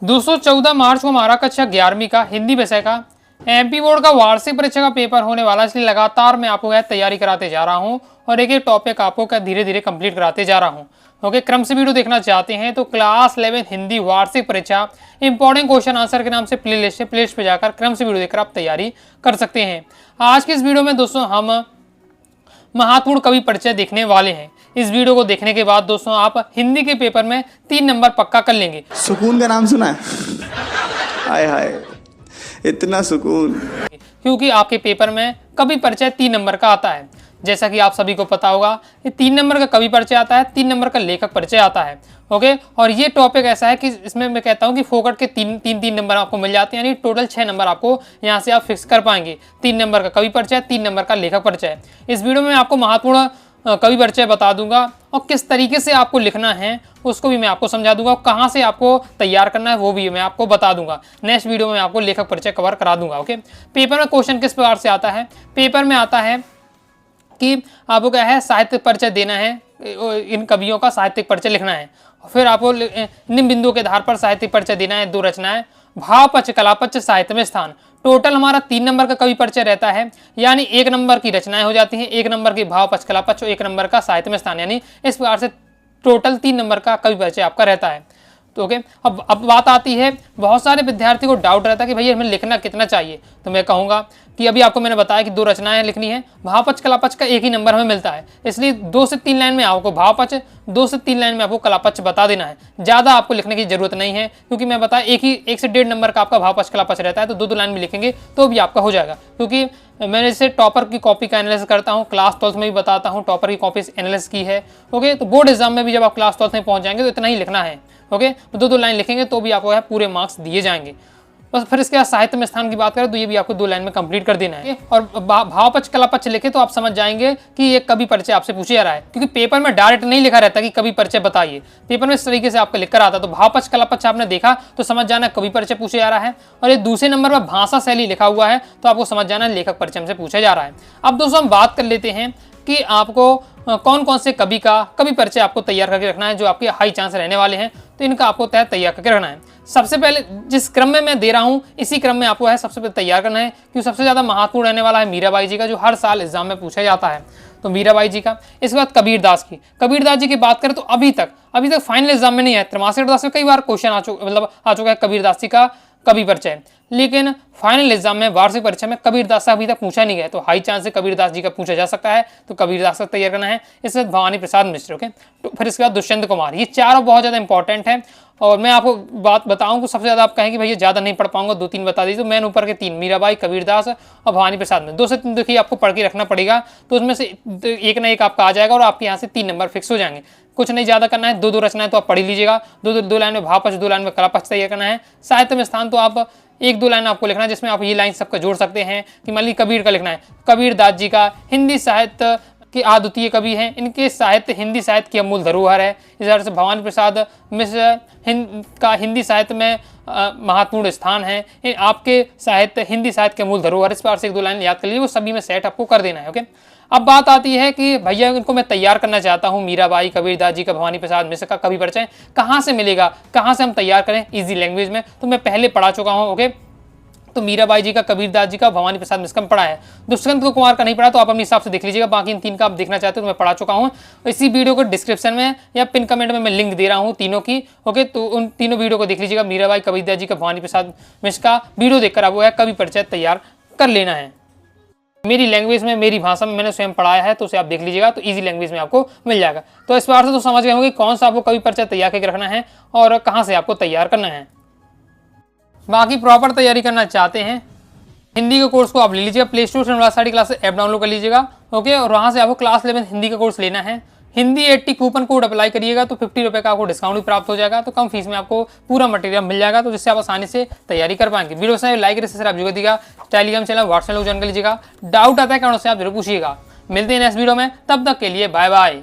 दोस्तों 14 मार्च को हमारा कक्षा 11वीं का हिंदी विषय का एमपी बोर्ड का वार्षिक परीक्षा का पेपर होने वाला, इसलिए लगातार मैं आपको तैयारी कराते जा रहा हूं और एक एक टॉपिक आपको धीरे धीरे कंप्लीट कराते जा रहा हूं। ओके, क्रम से वीडियो देखना चाहते हैं तो क्लास 11 हिंदी वार्षिक परीक्षा इंपॉर्टेंट क्वेश्चन आंसर के नाम से प्लेलिस्ट है, प्लेलिस्ट पे जाकर क्रम से वीडियो देखकर आप तैयारी कर सकते हैं। आज के इस वीडियो में दोस्तों हम महत्वपूर्ण कवि परिचय देखने वाले हैं। इस वीडियो को देखने के बाद दोस्तों आप हिंदी के पेपर में 3 नंबर पक्का कर लेंगे। सुकून का नाम सुना है? हाय हाय, इतना सुकून। क्योंकि आपके पेपर में कवि परिचय 3 नंबर का आता है। जैसा कि आप सभी को पता होगा, ये 3 नंबर का कवि परिचय आता है, 3 नंबर का लेखक परिचय आता है। ओके, और ये टॉपिक ऐसा है कि इसमें मैं कहता हूं कि फोकट के तीन नंबर आपको मिल जाते हैं, यानी टोटल 6 नंबर आपको यहां से आप फिक्स कर पाएंगे। 3 नंबर का कवि परिचय, 3 नंबर का लेखक परिचय। इस वीडियो में आपको महत्वपूर्ण कवि परिचय बता दूंगा और किस तरीके से आपको लिखना है उसको भी मैं आपको समझा दूंगा, कहाँ से आपको तैयार करना है वो भी मैं आपको बता दूंगा। नेक्स्ट वीडियो में आपको लेखक परिचय कवर करा दूंगा। ओके, पेपर में क्वेश्चन किस प्रकार से आता है? पेपर में आता है कि आपको क्या है, साहित्य परिचय देना है, इन कवियों का साहित्यिक परिचय लिखना है। फिर आपको निम्न बिंदुओं के आधार पर साहित्यिक परिचय देना है। 2 रचनाएं, भाव पक्ष, कला पक्ष, साहित्य में स्थान। टोटल हमारा 3 नंबर का कवि परिचय रहता है, यानी 1 नंबर की रचनाएं हो जाती हैं, 1 नंबर की भाव पक्ष, कला पक्ष और 1 नंबर का साहित्य में स्थान, यानी इस प्रकार से टोटल 3 नंबर का कवि परिचय आपका रहता है। तो ओके, अब बात आती है, बहुत सारे विद्यार्थी को डाउट रहता है कि भैया हमें लिखना कितना चाहिए। तो मैं कहूँगा कि अभी आपको मैंने बताया कि 2 रचनाएं लिखनी है, भाव पक्ष कला पक्ष का 1 ही नंबर हमें मिलता है, इसलिए 2 से 3 लाइन में आपको भाव पक्ष, 2 से 3 लाइन में आपको कला पक्ष बता देना है। ज़्यादा आपको लिखने की जरूरत नहीं है, क्योंकि मैं बताया 1 से 1.5 नंबर का आपका भाव पक्ष कला पक्ष रहता है, तो 2 लाइन में लिखेंगे तो भी आपका हो जाएगा। क्योंकि मैंने इसे टॉपर की कॉपी का एनालिसिस करता हूँ, क्लास 12 में भी बताता हूँ, टॉपर की कॉपी एनालिसिस की है। ओके, तो बोर्ड एग्जाम में भी जब आप क्लास 12 में पहुँच जाएंगे तो इतना ही लिखना है। ओके, तो 2 लाइन लिखेंगे तो भी आपको पूरे मार्क्स दिए जाएंगे। बस फिर इसके बाद साहित्य में स्थान की बात करें तो ये भी आपको 2 लाइन में कंप्लीट कर देना है। और भाव पक्ष कला पक्ष लिखे तो आप समझ जाएंगे कि ये कवि परिचय आपसे पूछा जा रहा है, क्योंकि पेपर में डायरेक्ट नहीं लिखा रहता कि कवि परिचय बताइए। पेपर में इस तरीके से आपको लिखकर आता है, तो भाव पक्ष कला पक्ष आपने देखा तो समझ जाना कवि परिचय पूछा जा रहा है। और ये दूसरे नंबर पर भाषा शैली लिखा हुआ है तो आपको समझ जाना लेखक परिचय से पूछा जा रहा है। अब दोस्तों हम बात कर लेते हैं कि आपको कौन कौन से कवि का कवि परिचय आपको तैयार करके रखना है, जो आपके हाई चांस रहने वाले हैं, तो इनका आपको तैयार करके रखना है। सबसे पहले जिस क्रम में मैं दे रहा हूं इसी क्रम में आपको सबसे पहले तैयार करना है, क्योंकि सबसे ज्यादा महत्वपूर्ण रहने वाला है मीराबाई जी का, जो हर साल एग्जाम में पूछा जाता है। तो मीराबाई जी का, इसके बाद कबीरदास की। कबीरदास जी की बात करें तो अभी तक फाइनल एग्जाम में नहीं आया। त्रैमासिक अरदास में कई बार क्वेश्चन आ चुका है कबीरदास जी का कवि परिचय, लेकिन फाइनल एग्जाम में वार्षिक परीक्षा में कबीरदास से अभी तक पूछा नहीं गया। तो हाई चांस से कबीरदास जी का पूछा जा सकता है, तो कबीरदास का तैयार करना है। इसके बाद भवानी प्रसाद मिश्र। ओके, तो फिर इसके बाद दुष्यंत कुमार। ये चारों बहुत ज़्यादा इंपॉर्टेंट है। और मैं आपको बात बताऊं कि सबसे ज़्यादा आप कहें कि भैया ज़्यादा नहीं पढ़ पाऊंगा, 2-3 बता दीजिए, तो मैंने ऊपर के 3 मीराबाई, कबीरदास और भवानी प्रसाद में 2 से 3 देखिए आपको पढ़ के रखना पड़ेगा, तो उसमें से एक ना एक आपका आ जाएगा और आपके यहाँ से 3 नंबर फिक्स हो जाएंगे। कुछ नहीं ज़्यादा करना है, 2 रचनाएं तो आप पढ़ ही लीजिएगा। 2 लाइन में भाव पक्ष, 2 लाइन में कला पक्ष तैयार करना है। साहित्य में स्थान तो आप 1-2 लाइन आपको लिखना है, जिसमें आप ये लाइन सबका जोड़ सकते हैं कि मान लीजिए कबीर का लिखना है, कबीरदास जी का हिंदी साहित्य के अद्वितीय कवि हैं, इनके साहित्य हिंदी साहित्य की अमूल धरोहर है। इस तरह से भवानी प्रसाद मिश्र का हिंदी साहित्य में महत्वपूर्ण स्थान है, आपके साहित्य हिंदी साहित्य के मूल धरोहर। इस बार से 1-2 लाइन याद कर लीजिए, वो सभी में सेट आपको कर देना है। ओके, अब बात आती है कि भैया इनको मैं तैयार करना चाहता हूँ, मीराबाई, कबीरदास जी का, भवानी प्रसाद मिश्र का कवि परिचय कहाँ से मिलेगा, कहाँ से हम तैयार करें इजी लैंग्वेज में। तो मैं पहले पढ़ा चुका हूँ। ओके, तो मीराबाई जी का, कबीरदास जी का, भवानी प्रसाद मिश्र का पढ़ा है। दुष्यंत कुमार का नहीं पढ़ा, तो आप अपने हिसाब से देख लीजिएगा। बाकी इन 3 का आप देखना चाहते हो तो मैं पढ़ा चुका हूँ। इसी वीडियो को डिस्क्रिप्शन में या पिन कमेंट में मैं लिंक दे रहा हूँ तीनों की। ओके, तो उन तीनों वीडियो को देख लीजिएगा। मीराबाई, कबीरदास जी का, भवानी प्रसाद मिश्र का वीडियो देखकर आपको कवि परिचय तैयार कर लेना है। मेरी लैंग्वेज में, मेरी भाषा में मैंने स्वयं पढ़ाया है, तो उसे आप देख लीजिएगा, तो इजी लैंग्वेज में आपको मिल जाएगा। तो इस बार से तो समझ गए होंगे कौन सा आपको कवि परिचय तैयार करके रखना है और कहाँ से आपको तैयार करना है। बाकी प्रॉपर तैयारी करना चाहते हैं, हिंदी के कोर्स को आप ले लीजिएगा, प्ले स्टोर से यूनिवर्सिटी क्लास ऐप डाउनलोड कर लीजिएगा। ओके, और वहाँ से आपको क्लास 11 हिंदी का कोर्स लेना है। हिंदी 80 कूपन कोड अप्लाई करिएगा तो 50 रुपये का आपको डिस्काउंट भी प्राप्त हो जाएगा, तो कम फीस में आपको पूरा मटेरियल मिल जाएगा, तो जिससे आप आसानी से तैयारी कर पाएंगे। वीडियो से लाइक आप जरूर दीजिएगा, टेलीग्राम चैनल, व्हाट्सएप ज्वाइन कर लीजिएगा। डाउट आता है क्या, उससे आप जरूर पूछिएगा। मिलते हैं नेक्स्ट वीडियो में, तब तक के लिए बाय बाय।